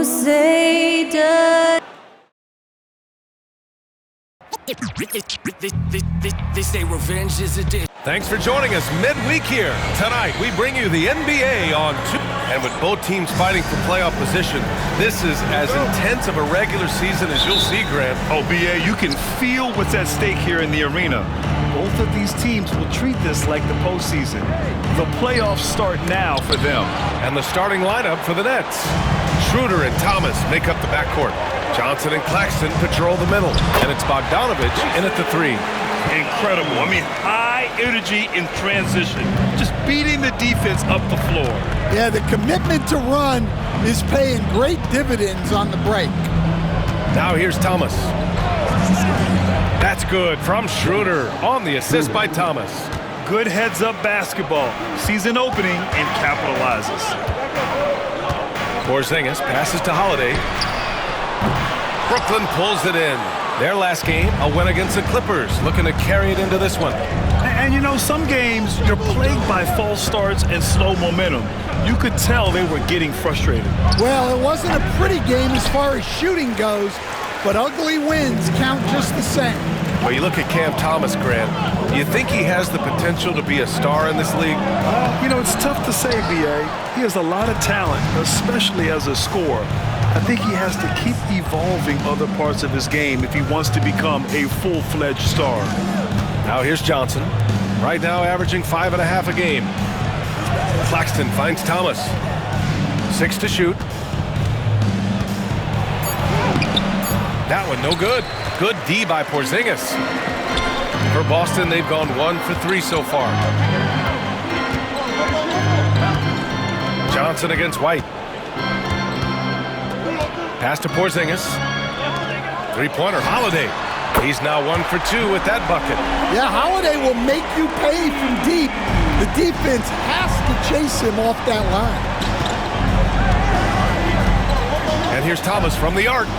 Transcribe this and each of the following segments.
Crusader. They say revenge is a dish. Thanks for joining us midweek here. Tonight, we bring you the NBA on 2. And with both teams fighting for playoff position, this is as intense of a regular season as you'll see, Grant. Oh, BA, you can feel what's at stake here in the arena. Both of these teams will treat this like the postseason. The playoffs start now for them. And the starting lineup for the Nets. Schroeder and Thomas make up the backcourt. Johnson and Claxton patrol the middle. And it's Bogdanovich in at the 3. Incredible. I mean, high energy in transition. Just beating the defense up the floor. Yeah, the commitment to run is paying great dividends on the break. Now here's Thomas. That's good from Schroeder on the assist by Thomas. Good heads-up basketball. Sees an opening and capitalizes. Porzingis passes to Holiday. Brooklyn pulls it in. Their last game, a win against the Clippers, looking to carry it into this one. And you know, some games you're plagued by false starts and slow momentum. You could tell they were getting frustrated. Well, it wasn't a pretty game as far as shooting goes, but ugly wins count just the same. Well, you look at Cam Thomas, Grant. Do you think he has the potential to be a star in this league? You know, it's tough to say, B.A. He has a lot of talent, especially as a scorer. I think he has to keep evolving other parts of his game if he wants to become a full-fledged star. Now here's Johnson. Right now averaging 5.5 a game. Claxton finds Thomas. 6 to shoot. That one no good. Good D by Porzingis. For Boston, they've gone 1 for 3 so far. Johnson against White. Pass to Porzingis. Three-pointer, Holiday. He's now 1 for 2 with that bucket. Yeah, Holiday will make you pay from deep. The defense has to chase him off that line. And here's Thomas from the arc.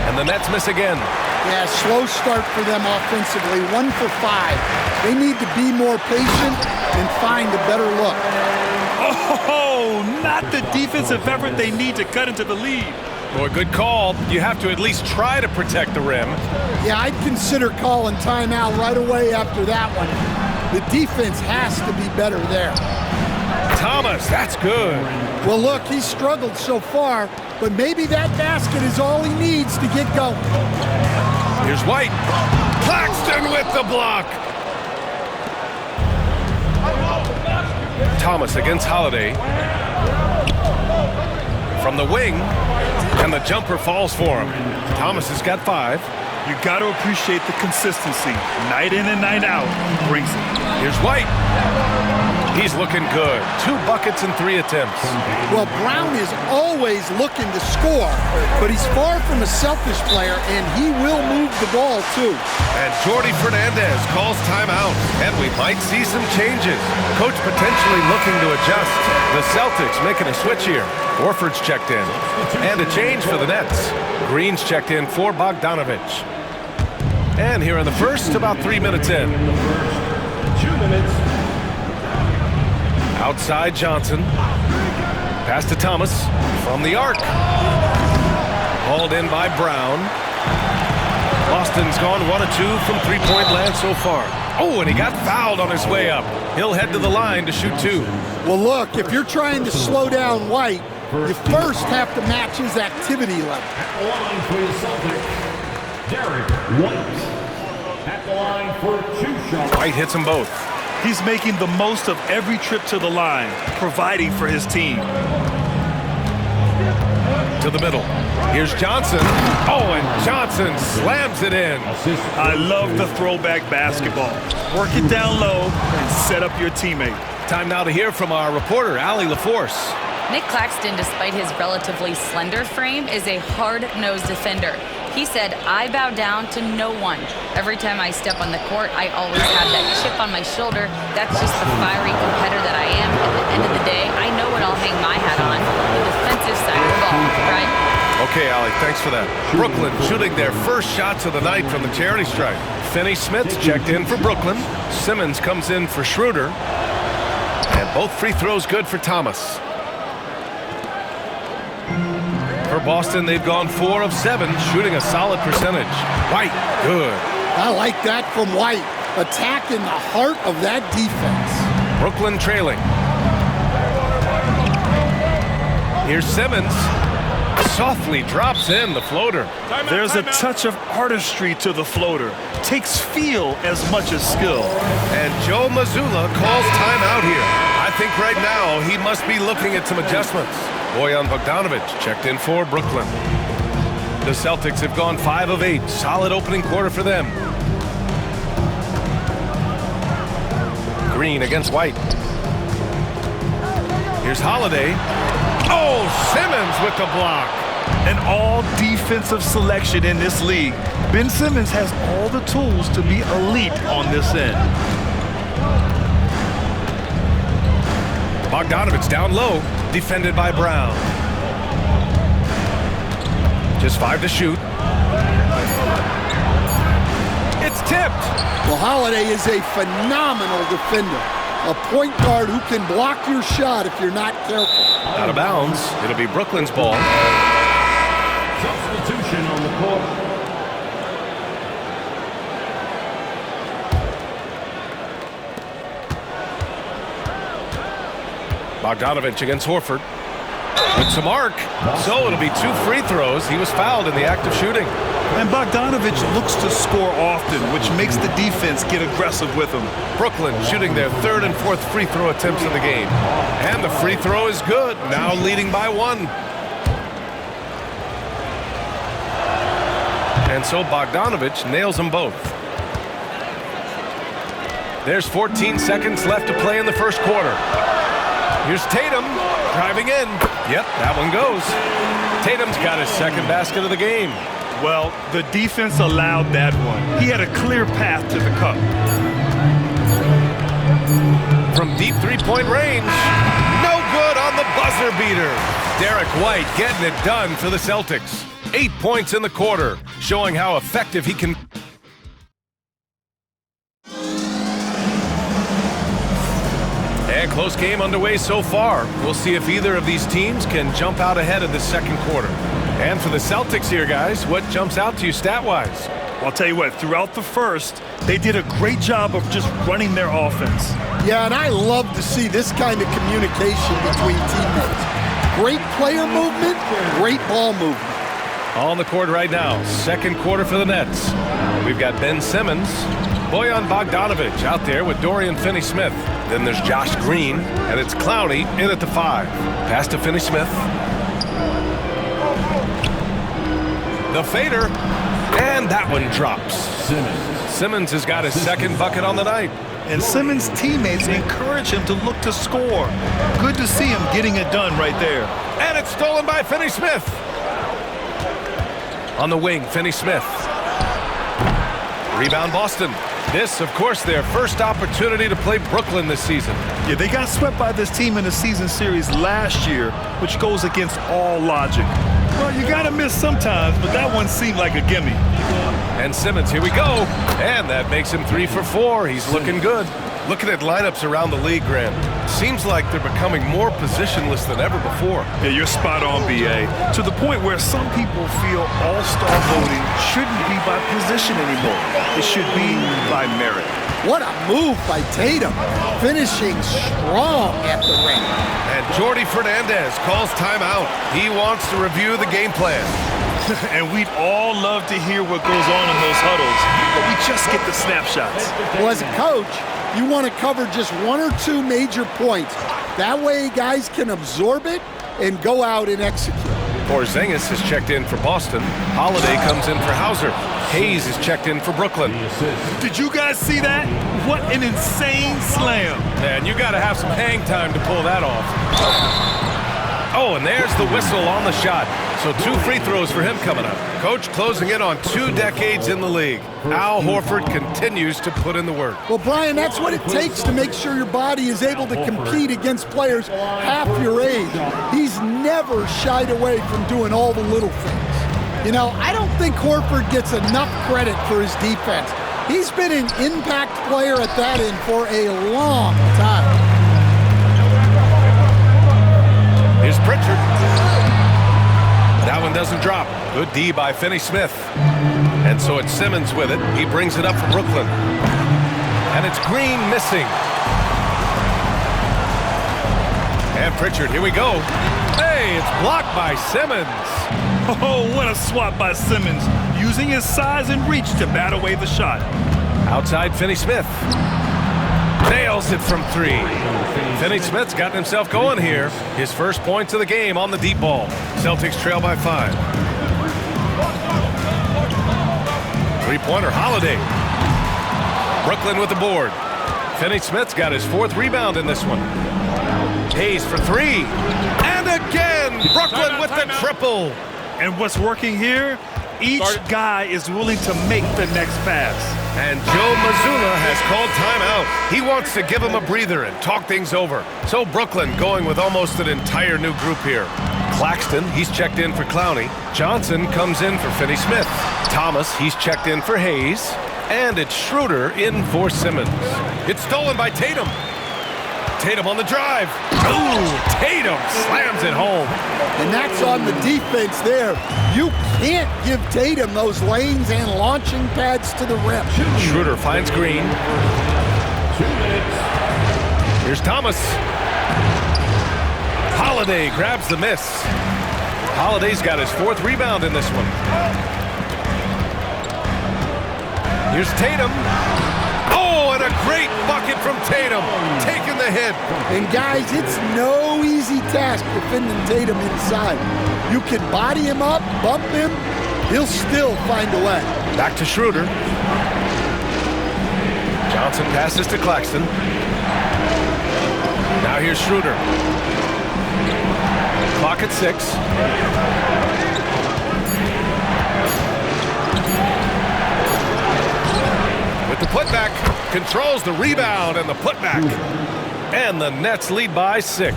And the Nets miss again. Yeah, slow start for them offensively. 1 for 5. They need to be more patient and find a better look. Oh, not the defensive effort they need to cut into the lead. Boy, good call. You have to at least try to protect the rim. Yeah, I'd consider calling timeout right away after that one. The defense has to be better there. Thomas, that's good. Well, look, he's struggled so far, but maybe that basket is all he needs to get going. Here's White. Claxton with the block. Thomas against Holiday. From the wing, and the jumper falls for him. Thomas has got 5. You got to appreciate the consistency. Night in and night out brings it. Here's White. He's looking good. 2 buckets and 3 attempts. Well, Brown is always looking to score, but he's far from a selfish player, and he will move the ball, too. And Jordi Fernandez calls timeout, and we might see some changes. Coach potentially looking to adjust. The Celtics making a switch here. Horford's checked in. And a change for the Nets. Green's checked in for Bogdanovich. And here in the first, about 3 minutes in. 2 minutes. Outside Johnson. Pass to Thomas from the arc. Hauled in by Brown. Boston's gone 1 of 2 from three-point land so far. Oh, and he got fouled on his way up. He'll head to the line to shoot 2. Well, look, if you're trying to slow down White, you first have to match his activity level. At the line for the Celtics, Derek White. At the line for 2 shots. White hits them both. He's making the most of every trip to the line, providing for his team. To the middle. Here's Johnson. Oh, and Johnson slams it in. I love the throwback basketball. Work it down low and set up your teammate. Time now to hear from our reporter, Allie LaForce. Nick Claxton, despite his relatively slender frame, is a hard-nosed defender. He said, "I bow down to no one. Every time I step on the court, I always have that chip on my shoulder. That's just the fiery competitor that I am. At the end of the day, I know what I'll hang my hat on, the defensive side of the ball, right?" Okay, Allie, thanks for that. Brooklyn shooting their first shots of the night from the charity stripe. Finney-Smith checked in for Brooklyn. Simmons comes in for Schroeder. And both free throws good for Thomas. For Boston, they've gone 4 of 7, shooting a solid percentage. White, good. I like that from White. Attack in the heart of that defense. Brooklyn trailing. Here's Simmons. Softly drops in the floater. There's a touch of artistry to the floater. Takes feel as much as skill. And Joe Mazzulla calls timeout here. I think right now he must be looking at some adjustments. Bojan Bogdanovic checked in for Brooklyn. The Celtics have gone 5 of 8. Solid opening quarter for them. Green against White. Here's Holiday. Oh, Simmons with the block. An all-defensive selection in this league. Ben Simmons has all the tools to be elite on this end. Bogdanovic down low, defended by Brown. Just 5 to shoot. It's tipped. Well, Holiday is a phenomenal defender. A point guard who can block your shot if you're not careful. Out of bounds. It'll be Brooklyn's ball. Substitution on the court. Bogdanovic against Horford. With some arc. So it'll be 2 free throws. He was fouled in the act of shooting. And Bogdanovic looks to score often, which makes the defense get aggressive with him. Brooklyn shooting their 3rd and 4th free throw attempts in the game. And the free throw is good. Now leading by 1. And so Bogdanovic nails them both. There's 14 seconds left to play in the first quarter. Here's Tatum driving in. Yep, that one goes. Tatum's got his 2nd basket of the game. Well, the defense allowed that one. He had a clear path to the cup. From deep 3-point range. No good on the buzzer beater. Derek White getting it done for the Celtics. 8 points in the quarter, showing how effective he can. And close game underway so far. We'll see if either of these teams can jump out ahead of the second quarter. And for the Celtics here, guys, what jumps out to you stat-wise? I'll tell you what, throughout the first, they did a great job of just running their offense. Yeah, and I love to see this kind of communication between teammates. Great player movement, great ball movement. On the court right now, second quarter for the Nets. We've got Ben Simmons, Bojan Bogdanovic out there with Dorian Finney-Smith. Then there's Josh Green, and it's Clowney in at the 5. Pass to Finney-Smith. The fader, and that one drops. Simmons has got his 2nd bucket on the night. And Simmons' teammates encourage him to look to score. Good to see him getting it done right there. And it's stolen by Finney-Smith. On the wing, Finney-Smith. Rebound Boston. This, of course, their first opportunity to play Brooklyn this season. Yeah, they got swept by this team in the season series last year, which goes against all logic. Well, you gotta miss sometimes, but that one seemed like a gimme. And Simmons, here we go. And that makes him 3 for 4. He's looking good. Looking at lineups around the league, Grant, seems like they're becoming more positionless than ever before. Yeah, you're spot on, B.A. To the point where some people feel all-star voting shouldn't be by position anymore. It should be by merit. What a move by Tatum, finishing strong at the ring. And Jordi Fernandez calls timeout. He wants to review the game plan. And we'd all love to hear what goes on in those huddles, but we just get the snapshots. Well, as a coach, you want to cover just 1 or 2 major points. That way guys can absorb it and go out and execute. Porzingis has checked in for Boston. Holiday comes in for Hauser. Hayes is checked in for Brooklyn. Did you guys see that? What an insane slam. Man, you got to have some hang time to pull that off. Oh, and there's the whistle on the shot. So 2 free throws for him coming up. Coach closing in on 2 decades in the league. Al Horford continues to put in the work. Well, Brian, that's what it takes to make sure your body is able to compete against players half your age. He's never shied away from doing all the little things. You know, I don't think Horford gets enough credit for his defense. He's been an impact player at that end for a long time. Here's Pritchard. That one doesn't drop. Good D by Finney-Smith. And so it's Simmons with it. He brings it up for Brooklyn. And it's Green missing. And Pritchard, here we go. Hey, it's blocked by Simmons. Oh, what a swat by Simmons, using his size and reach to bat away the shot. Outside Finney-Smith. Nails it from 3. Finney-Smith's gotten himself going here. His first points of the game on the deep ball. Celtics trail by 5. Three-pointer, Holiday. Brooklyn with the board. Finney-Smith's got his 4th rebound in this one. Hayes for 3. And again, Brooklyn with the triple. And what's working here? Each guy is willing to make the next pass. And Joe Mazzulla has called timeout. He wants to give him a breather and talk things over. So Brooklyn going with almost an entire new group here. Claxton, he's checked in for Clowney. Johnson comes in for Finney-Smith. Thomas, he's checked in for Hayes. And it's Schroeder in for Simmons. It's stolen by Tatum. Tatum on the drive. Ooh, Tatum slams it home. And that's on the defense there. You can't give Tatum those lanes and launching pads to the rim. Schroeder finds Green. Here's Thomas. Holiday grabs the miss. Holiday's got his 4th rebound in this one. Here's Tatum. Oh, and a great bucket from Tatum, taking the hit. And guys, it's no easy task defending Tatum inside. You can body him up, bump him, he'll still find a way. Back to Schroeder. Johnson passes to Claxton. Now here's Schroeder. Clock at 6. With the putback, controls the rebound and the putback. And the Nets lead by 6.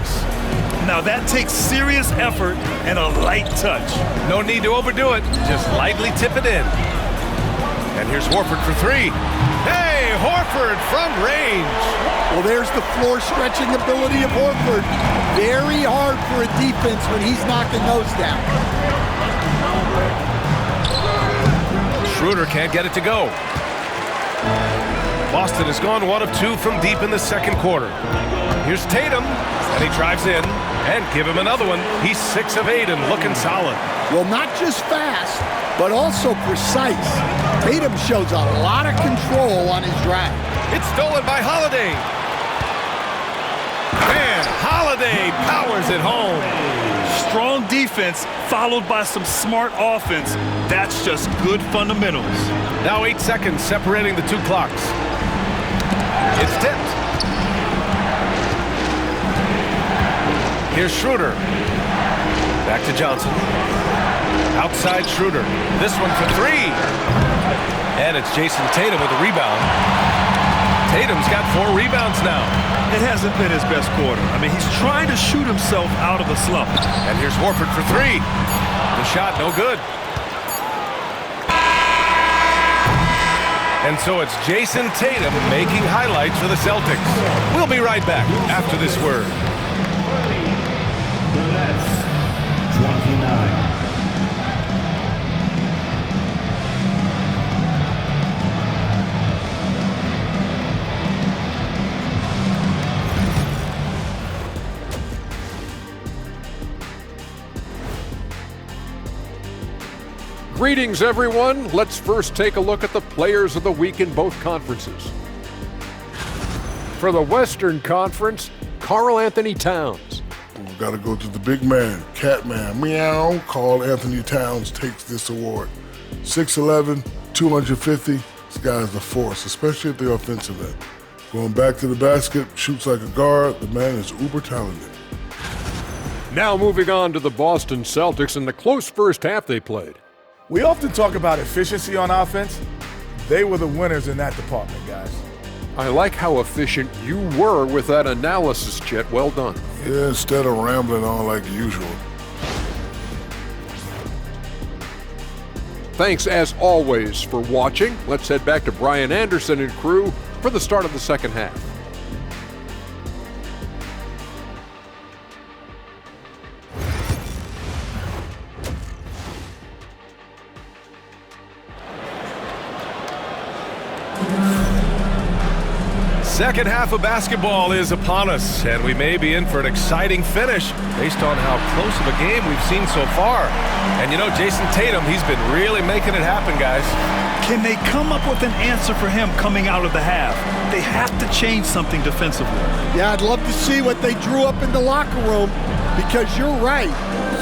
Now that takes serious effort and a light touch. No need to overdo it, just lightly tip it in. And here's Horford for 3. Hey, Horford from range. Well, there's the floor stretching ability of Horford. Very hard for a defense when he's knocking those down. Schroeder can't get it to go. Boston has gone 1 of 2 from deep in the second quarter. Here's Tatum, and he drives in, and give him another one. He's 6 of 8 and looking solid. Well, not just fast, but also precise. Tatum shows a lot of control on his drive. It's stolen by Holiday. And Holiday powers it home. Strong defense followed by some smart offense. That's just good fundamentals. Now 8 seconds separating the 2 clocks. It's tipped. Here's Schroeder. Back to Johnson. Outside Schroeder. This one for 3. And it's Jason Tatum with a rebound. Tatum's got 4 rebounds now. It hasn't been his best quarter. I mean, he's trying to shoot himself out of the slump. And here's Horford for 3. The shot no good. And so it's Jason Tatum making highlights for the Celtics. We'll be right back after this word. The Nets, 29. Greetings, everyone. Let's first take a look at the players of the week in both conferences. For the Western Conference, Karl Anthony Towns. We've got to go to the big man, Catman, meow. Karl Anthony Towns takes this award. 6'11", 250. This guy's a force, especially at the offensive end. Going back to the basket, shoots like a guard. The man is uber talented. Now moving on to the Boston Celtics and the close first half they played. We often talk about efficiency on offense. They were the winners in that department, guys. I like how efficient you were with that analysis, Chet. Well done. Yeah, instead of rambling on like usual. Thanks, as always, for watching. Let's head back to Brian Anderson and crew for the start of the second half. Second half of basketball is upon us, and we may be in for an exciting finish based on how close of a game we've seen so far. And you know, Jason Tatum, he's been really making it happen, guys. Can they come up with an answer for him coming out of the half? They have to change something defensively. Yeah, I'd love to see what they drew up in the locker room, because you're right.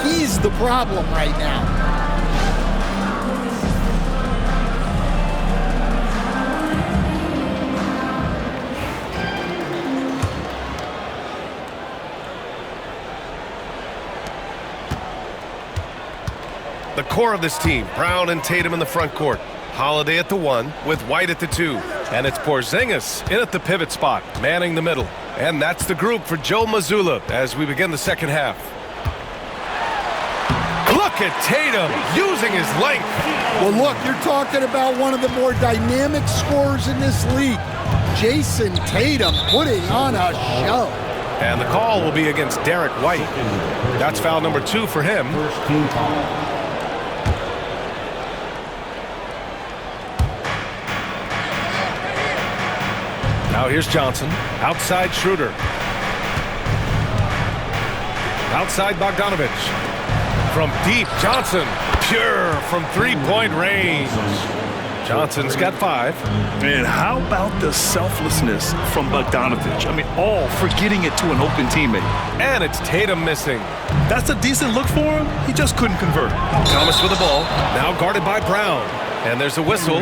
He's the problem right now. The core of this team, Brown and Tatum in the front court. Holiday at the 1 with White at the 2. And it's Porzingis in at the pivot spot, manning the middle. And that's the group for Joe Mazzulla as we begin the second half. Look at Tatum using his length. Well, look, you're talking about one of the more dynamic scorers in this league. Jason Tatum putting on a show. And the call will be against Derek White. That's foul number 2 for him. First team foul. Now here's Johnson. Outside Schroeder. Outside Bogdanovich. From deep, Johnson. Pure from three-point range. Johnson's got 5. And how about the selflessness from Bogdanovich? I mean, all for getting it to an open teammate. And it's Tatum missing. That's a decent look for him. He just couldn't convert. Thomas with the ball. Now guarded by Brown. And there's a whistle.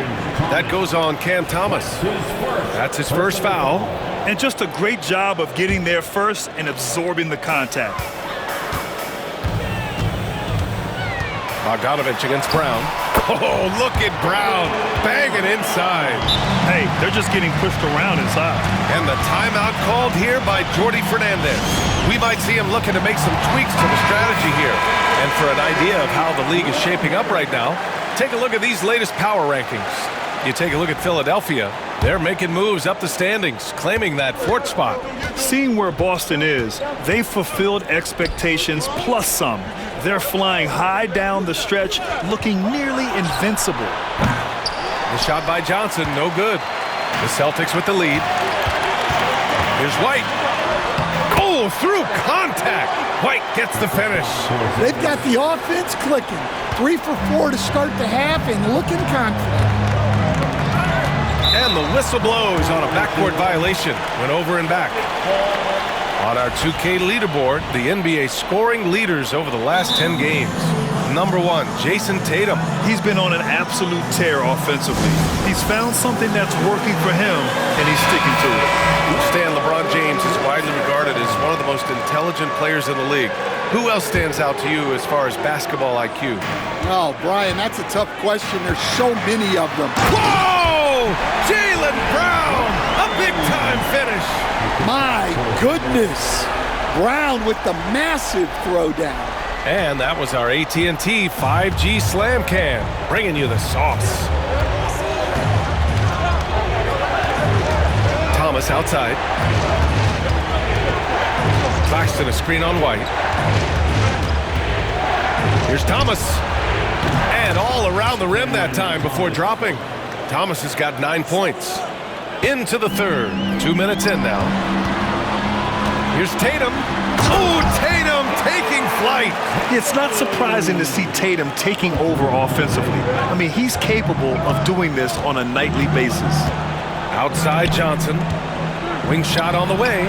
That goes on Cam Thomas. That's his first foul. And just a great job of getting there first and absorbing the contact. Bogdanovich against Brown. Oh, look at Brown banging inside. Hey, they're just getting pushed around inside. And the timeout called here by Jordi Fernandez. We might see him looking to make some tweaks to the strategy here. And for an idea of how the league is shaping up right now, take a look at these latest power rankings. You take a look at Philadelphia. They're making moves up the standings, claiming that 4th spot. Seeing where Boston is, they've fulfilled expectations plus some. They're flying high down the stretch, looking nearly invincible. The shot by Johnson, no good. The Celtics with the lead. Here's White. Oh, through contact. White gets the finish. They've got the offense clicking. 3 for 4 to start the half and looking confident. And the whistle blows on a backboard violation. Went over and back. On our 2K leaderboard, the NBA scoring leaders over the last 10 games. Number 1, Jason Tatum. He's been on an absolute tear offensively. He's found something that's working for him, and he's sticking to it. Stan, LeBron James is widely regarded as one of the most intelligent players in the league. Who else stands out to you as far as basketball IQ? Oh, Brian, that's a tough question. There's so many of them. Whoa! Jaylen Brown! A big-time finish! My goodness! Brown with the massive throwdown. And that was our AT&T 5G Slam Cam, bringing you the sauce. Thomas outside. Claxton a screen on White. Here's Thomas. And all around the rim that time before dropping. Thomas has got 9 points. Into the third. 2 minutes in now. Here's Tatum. Oh, Tatum taking flight. It's not surprising to see Tatum taking over offensively. I mean, he's capable of doing this on a nightly basis. Outside Johnson. Wing shot on the way.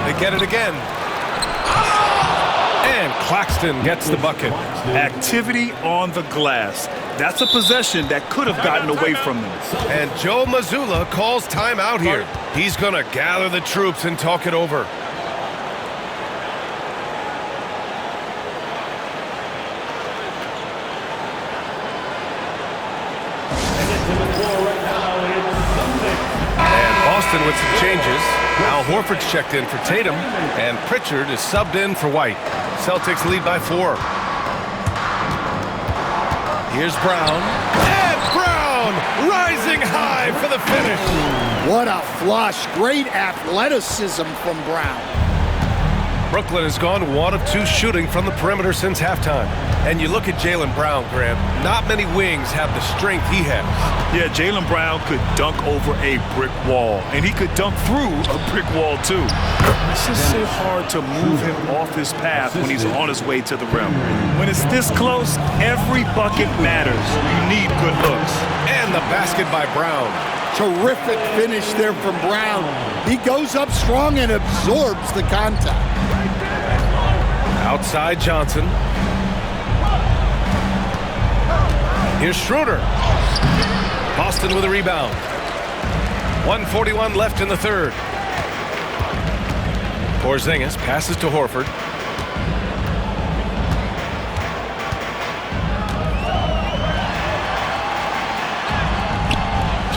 They get it again. And Claxton gets the bucket. Activity on the glass. That's a possession that could have gotten away from them. And Joe Mazzulla calls timeout here. He's going to gather the troops and talk it over. And Boston with some changes. Al Horford's checked in for Tatum, and Pritchard is subbed in for White. Celtics lead by 4. Here's Brown. And Brown rising high for the finish. What a flush. Great athleticism from Brown. Brooklyn has gone 1 of 2 shooting from the perimeter since halftime. And you look at Jaylen Brown, Grant, not many wings have the strength he has. Yeah, Jaylen Brown could dunk over a brick wall, and he could dunk through a brick wall, too. It's just so hard to move him off his path when he's on his way to the rim. When it's this close, every bucket matters. You need good looks. And the basket by Brown. Terrific finish there from Brown. He goes up strong and absorbs the contact. Outside Johnson. Here's Schroeder. Boston with a rebound. 1:41 left in the third. Porzingis passes to Horford.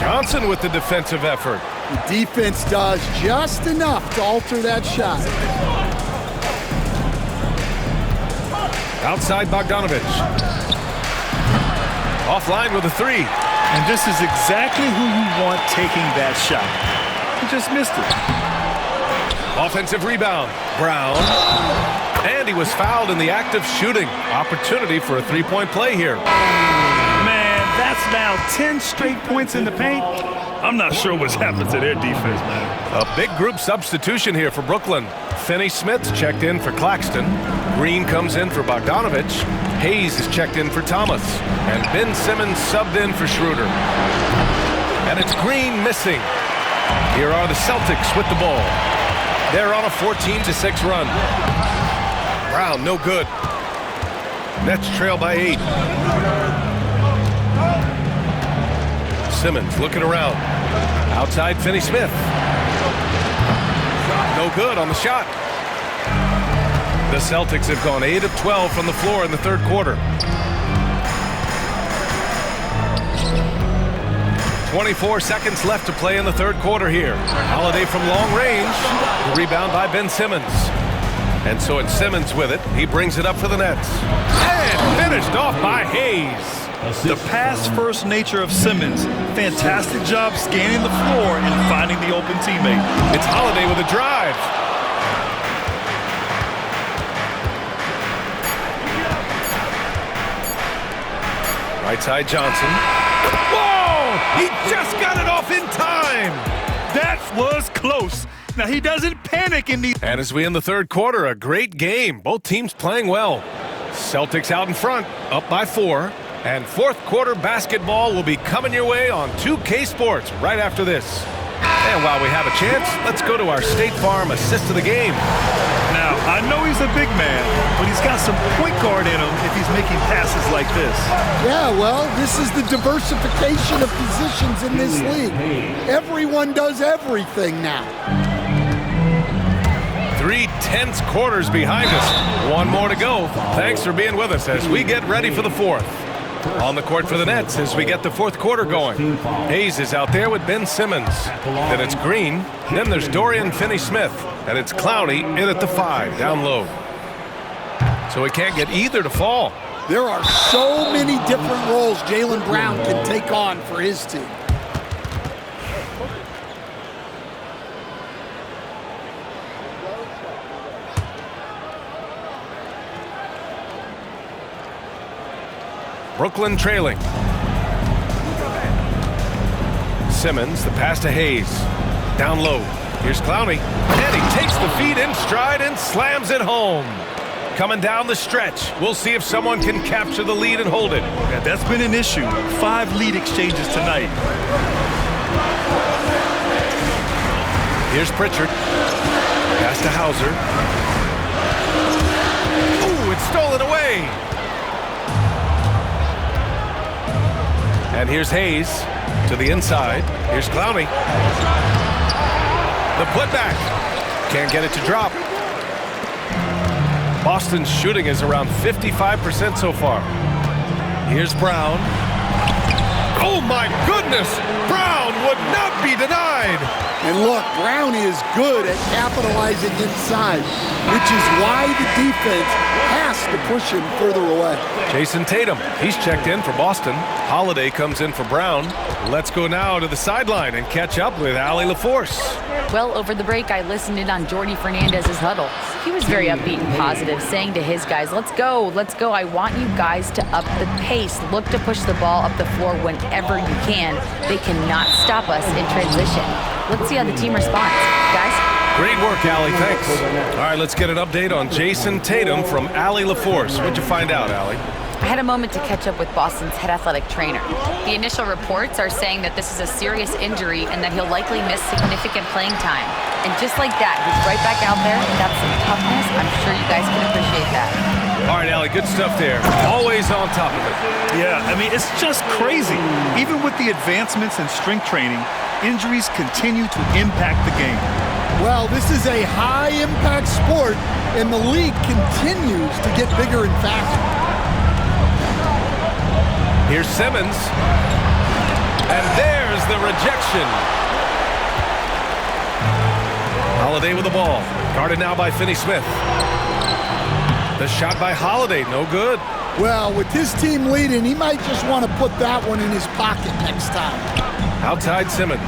Johnson with the defensive effort. The defense does just enough to alter that shot. Outside Bogdanovich. Offline with a three. And this is exactly who you want taking that shot. He just missed it. Offensive rebound. Brown. And he was fouled in the act of shooting. Opportunity for a three-point play here. Man, that's now 10 straight points in the paint. I'm not sure what's happened to their defense, man. A big group substitution here for Brooklyn. Finney-Smith's checked in for Claxton. Green comes in for Bogdanovich. Hayes is checked in for Thomas. And Ben Simmons subbed in for Schroeder. And it's Green missing. Here are the Celtics with the ball. They're on a 14-6 run. Brown, no good. Nets trail by 8. Simmons looking around. Outside Finney-Smith. No good on the shot. The Celtics have gone 8 of 12 from the floor in the third quarter. 24 seconds left to play in the third quarter here. Holiday from long range. The rebound by Ben Simmons. And so it's Simmons with it. He brings it up for the Nets. And finished off by Hayes. The pass-first nature of Simmons. Fantastic job scanning the floor and finding the open teammate. It's Holiday with a drive. Right side Johnson. Whoa! He just got it off in time. That was close. Now he doesn't panic in these. And as we end the third quarter, a great game. Both teams playing well. Celtics out in front, up by 4. And fourth quarter basketball will be coming your way on 2K Sports right after this. And while we have a chance, let's go to our State Farm assist of the game. Now, I know he's a big man, but he's got some point guard in him if he's making passes like this. Yeah, well, this is the diversification of positions in this league. Everyone does everything now. 3 tense quarters behind us. One more to go. Thanks for being with us as we get ready for the fourth. On the court for the Nets as we get the fourth quarter going. Hayes is out there with Ben Simmons. Then it's Green. Then there's Dorian Finney-Smith. And it's Clowney in at the 5, down low. So he can't get either to fall. There are so many different roles Jaylen Brown can take on for his team. Brooklyn trailing. Simmons, the pass to Hayes. Down low. Here's Clowney. And he takes the feed in stride and slams it home. Coming down the stretch. We'll see if someone can capture the lead and hold it. Yeah, that's been an issue. 5 lead exchanges tonight. Here's Pritchard. Pass to Hauser. Ooh, it's stolen away. And here's Hayes to the inside. Here's Clowney. The putback. Can't get it to drop. Boston's shooting is around 55% so far. Here's Brown. Oh my goodness! Brown would not be denied. And look, Brown is good at capitalizing inside, which is why the defense has to push him further away. Jason Tatum, he's checked in for Boston. Holiday comes in for Brown. Let's go now to the sideline and catch up with Allie LaForce. Well, over the break, I listened in on Jordy Fernandez's huddle. He was very upbeat and positive, saying to his guys, let's go, I want you guys to up the pace. Look to push the ball up the floor whenever you can. They cannot stop us in transition. Let's see how the team responds. Guys? Great work, Allie. Thanks. All right, let's get an update on Jason Tatum from Allie LaForce. What'd you find out, Allie? I had a moment to catch up with Boston's head athletic trainer. The initial reports are saying that this is a serious injury and that he'll likely miss significant playing time. And just like that, he's right back out there. That's some toughness. I'm sure you guys can appreciate that. All right, Allie, good stuff there. Always on top of it. Yeah, I mean, it's just crazy. Even with the advancements in strength training, injuries continue to impact the game. Well, this is a high-impact sport, and the league continues to get bigger and faster. Here's Simmons. And there's the rejection. Holiday with the ball. Guarded now by Finney-Smith. The shot by Holiday, no good. Well, with his team leading, he might just want to put that one in his pocket next time. Outside Simmons.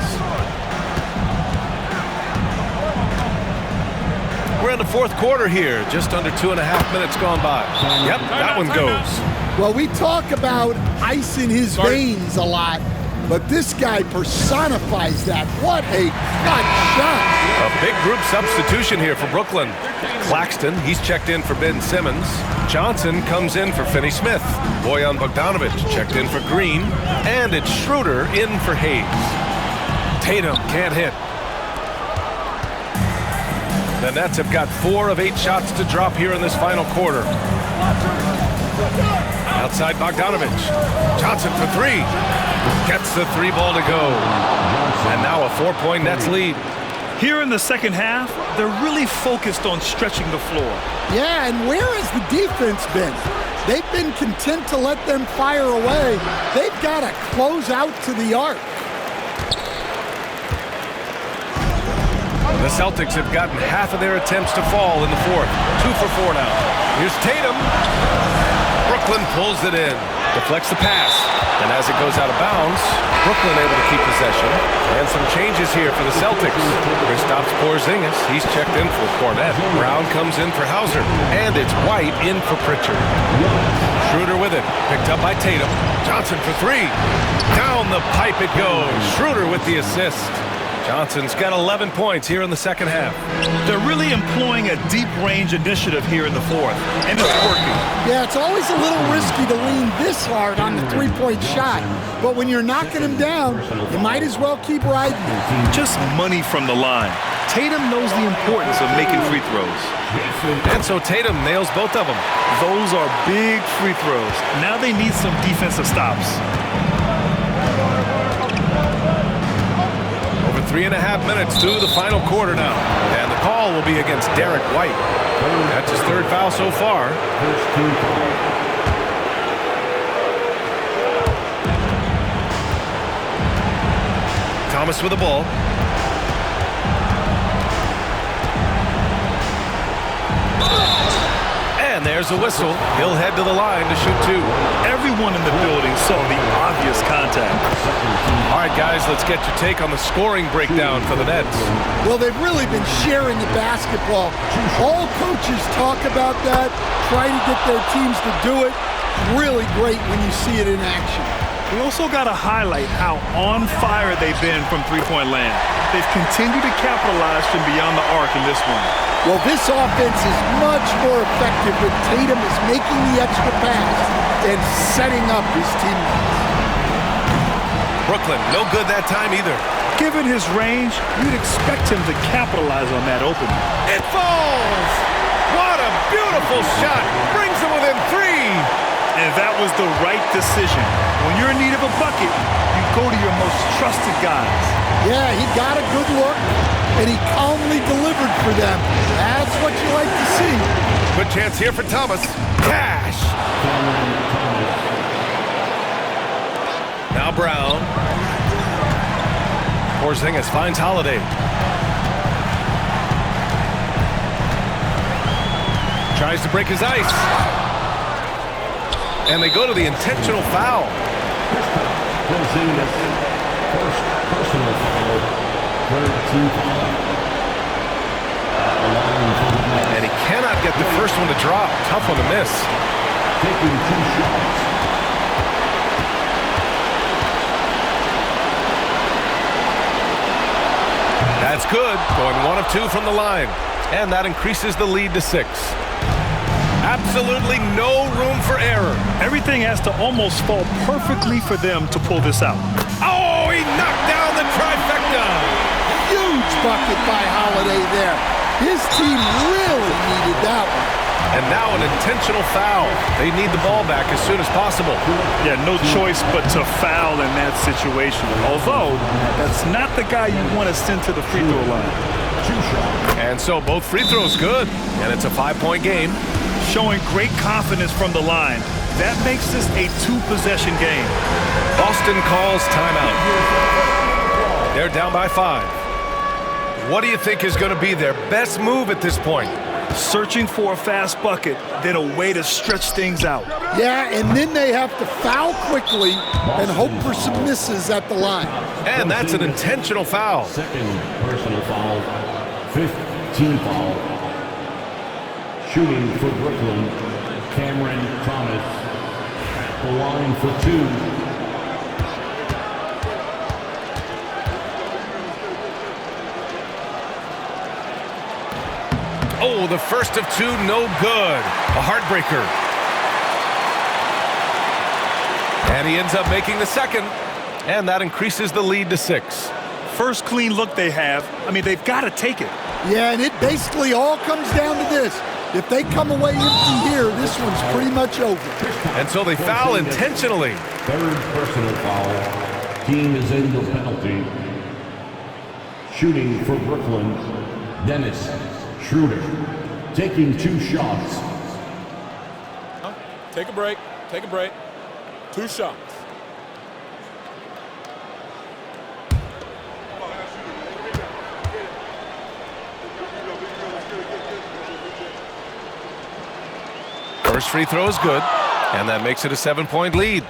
We're in the fourth quarter here. Just under 2.5 minutes gone by. Yep, that one goes. Well, we talk about ice in his veins a lot, but this guy personifies that. What a clutch shot. A big group substitution here for Brooklyn. Claxton, he's checked in for Ben Simmons. Johnson comes in for Finney-Smith. Bojan Bogdanovic checked in for Green. And it's Schroeder in for Hayes. Tatum can't hit. The Nets have got 4 of 8 shots to drop here in this final quarter. Outside Bogdanovic. Johnson for 3. Gets the 3 ball to go. And now a 4-point Nets lead. Here in the second half, they're really focused on stretching the floor. Yeah, and where has the defense been? They've been content to let them fire away. They've got to close out to the arc. The Celtics have gotten half of their attempts to fall in the fourth. 2 for 4 now. Here's Tatum. Brooklyn pulls it in. Deflects the pass. And as it goes out of bounds, Brooklyn able to keep possession. And some changes here for the Celtics. Kristaps Porzingis, he's checked in for Cornette. Brown comes in for Hauser. And it's White in for Pritchard. Schroeder with it. Picked up by Tatum. Johnson for 3. Down the pipe it goes. Schroeder with the assist. Johnson's got 11 points here in the second half. They're really employing a deep-range initiative here in the fourth, and it's working. Yeah, it's always a little risky to lean this hard on the three-point shot, but when you're knocking him down, you might as well keep riding it. Just money from the line. Tatum knows the importance of making free throws. And so Tatum nails both of them. Those are big free throws. Now they need some defensive stops. 3.5 minutes to the final quarter now. And the call will be against Derek White. That's his 3rd foul so far. Thomas with the ball. And there's a whistle. He'll head to the line to shoot 2. Everyone in the building saw the obvious contact. All right, guys, let's get your take on the scoring breakdown for the Nets. Well, they've really been sharing the basketball. All coaches talk about that, try to get their teams to do it. Really great when you see it in action. We also got to highlight how on fire they've been from three-point land. They've continued to capitalize from beyond the arc in this one. Well, this offense is much more effective when Tatum is making the extra pass and setting up his teammates. Brooklyn, no good that time either. Given his range, you'd expect him to capitalize on that opening. It falls! What a beautiful shot! Brings him within 3! And that was the right decision. When you're in need of a bucket, you go to your most trusted guys. Yeah, he got a good look, and he calmly delivered for them. That's what you like to see. Good chance here for Thomas. Cash! Now Brown. Porzingis finds Holiday. Tries to break his ice. And they go to the intentional foul. Porzingis, first personal foul, third team foul. And he cannot get the first one to drop. Tough one to miss. Taking 2 shots. That's good. Going 1 of 2 from the line. And that increases the lead to 6. Absolutely no room for error. Everything has to almost fall perfectly for them to pull this out. Oh, he knocked down the trifecta. Huge bucket by Holiday there. His team really needed that one. And now an intentional foul. They need the ball back as soon as possible. Yeah, no choice but to foul in that situation. Although, that's not the guy you want to send to the free throw line. And so both free throws good. And it's a 5-point game. Showing great confidence from the line. That makes this a 2-possession game. Boston calls timeout. They're down by 5. What do you think is going to be their best move at this point? Searching for a fast bucket, then a way to stretch things out. Yeah, and then they have to foul quickly and hope for some misses at the line. And that's an intentional foul. Second personal foul. 5th team foul. Shooting for Brooklyn, Cameron Thomas at the line for 2. Oh, the first of 2, no good. A heartbreaker. And he ends up making the second. And that increases the lead to 6. First clean look they have. I mean, they've got to take it. Yeah, and it basically all comes down to this. If they come away empty here, this one's pretty much over. And so they foul intentionally. 3rd personal foul. Team is in the penalty. Shooting for Brooklyn, Dennis Schroeder. Taking 2 shots. Take a break. Take a break. 2 shots. First free throw is good, and that makes it a 7-point lead.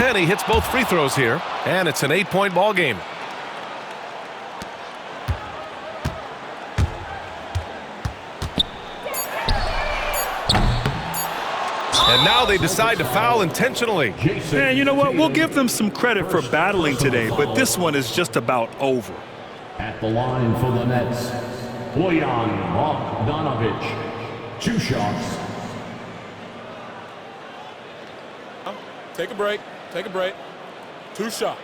And he hits both free throws here, and it's an 8-point ball game. And now they decide to foul intentionally. Man, you know what? We'll give them some credit for battling today, but this one is just about over. At the line for the Nets, Bojan Bogdanovic. 2 shots. Take a break. Take a break. 2 shots.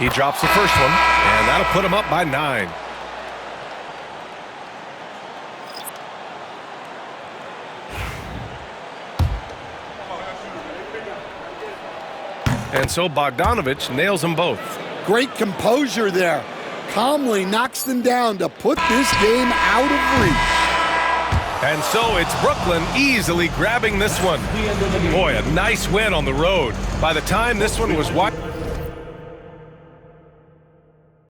He drops the first one, and that'll put him up by 9. And so Bogdanovic nails them both. Great composure there. Calmly knocks them down to put this game out of reach. And so it's Brooklyn easily grabbing this one. Boy, a nice win on the road. By the time this one was wide.